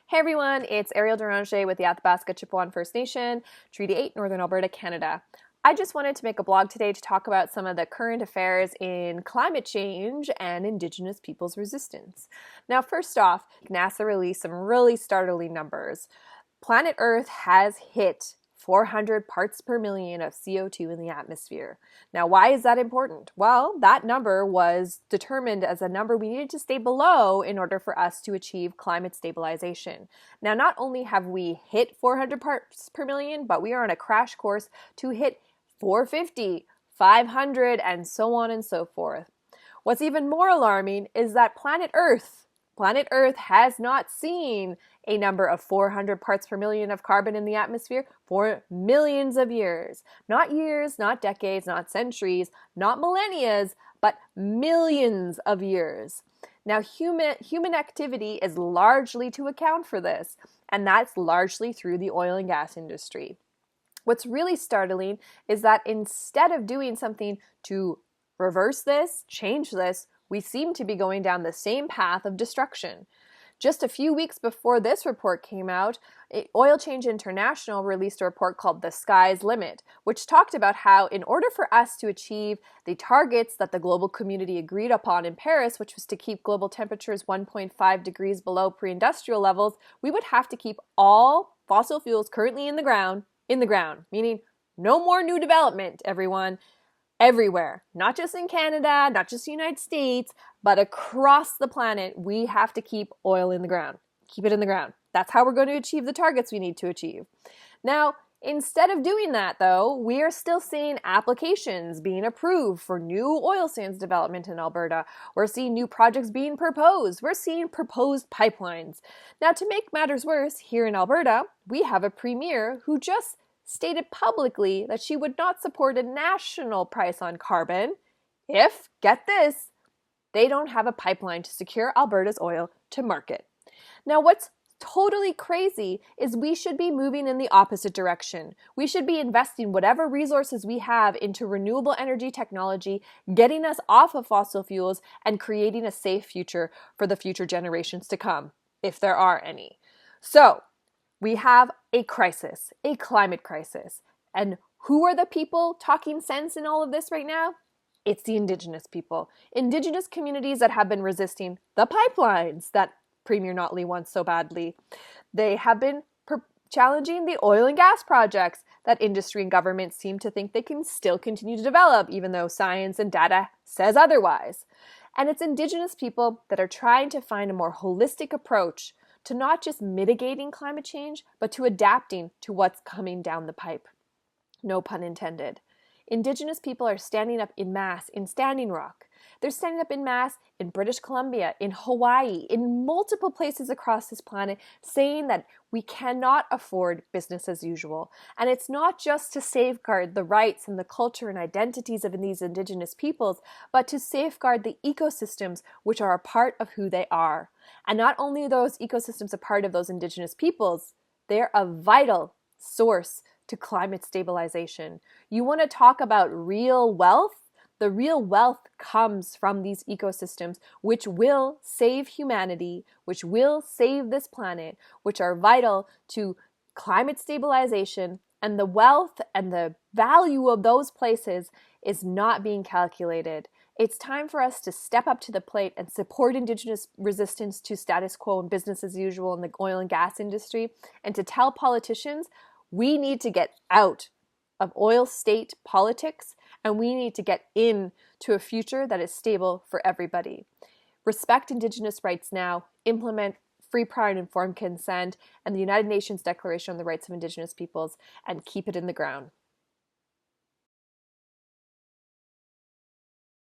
Hey everyone, it's Ariel Deranger with the Athabasca Chippewa First Nation, Treaty 8, Northern Alberta, Canada. I just wanted to make a blog today to talk about some of the current affairs in climate change and Indigenous peoples' resistance. Now, first off, NASA released some really startling numbers. Planet Earth has hit 400 parts per million of CO2 in the atmosphere. Now, why is that important? Well, that number was determined as a number we needed to stay below in order for us to achieve climate stabilization. Now, not only have we hit 400 parts per million, but we are on a crash course to hit 450, 500, and so on and so forth. What's even more alarming is that Planet Earth has not seen a number of 400 parts per million of carbon in the atmosphere for millions of years. Not years, not decades, not centuries, not millennia, but millions of years. Now, human activity is largely to account for this, and that's largely through the oil and gas industry. What's really startling is that instead of doing something to reverse this, change this, we seem to be going down the same path of destruction. Just a few weeks before this report came out, Oil Change International released a report called The Sky's Limit, which talked about how in order for us to achieve the targets that the global community agreed upon in Paris, which was to keep global temperatures 1.5 degrees below pre-industrial levels, we would have to keep all fossil fuels currently in the ground, meaning no more new development, everyone. Everywhere, not just in Canada, not just the United States, but across the planet, we have to keep oil in the ground. Keep it in the ground. That's how we're going to achieve the targets we need to achieve. Now, instead of doing that, though, we are still seeing applications being approved for new oil sands development in Alberta. We're seeing new projects being proposed. We're seeing proposed pipelines. Now, to make matters worse, here in Alberta, we have a premier who just stated publicly that she would not support a national price on carbon if, get this, they don't have a pipeline to secure Alberta's oil to market. Now, what's totally crazy is we should be moving in the opposite direction. We should be investing whatever resources we have into renewable energy technology, getting us off of fossil fuels, and creating a safe future for the future generations to come, if there are any. So, we have a crisis, a climate crisis. And who are the people talking sense in all of this right now? It's the Indigenous people. Indigenous communities that have been resisting the pipelines that Premier Notley wants so badly. They have been challenging the oil and gas projects that industry and government seem to think they can still continue to develop, even though science and data says otherwise. And it's Indigenous people that are trying to find a more holistic approach to not just mitigating climate change, but to adapting to what's coming down the pipe. No pun intended. Indigenous people are standing up in mass in Standing Rock. They're standing up in mass in British Columbia, in Hawaii, in multiple places across this planet, saying that we cannot afford business as usual. And it's not just to safeguard the rights and the culture and identities of these Indigenous peoples, but to safeguard the ecosystems which are a part of who they are. And not only are those ecosystems a part of those Indigenous peoples, they're a vital source to climate stabilization. You want to talk about real wealth? The real wealth comes from these ecosystems, which will save humanity, which will save this planet, which are vital to climate stabilization, and the wealth and the value of those places is not being calculated. It's time for us to step up to the plate and support Indigenous resistance to status quo and business as usual in the oil and gas industry, and to tell politicians we need to get out of oil state politics, and we need to get into a future that is stable for everybody. Respect Indigenous rights now, implement free, prior, and informed consent, and the United Nations Declaration on the Rights of Indigenous Peoples, and keep it in the ground.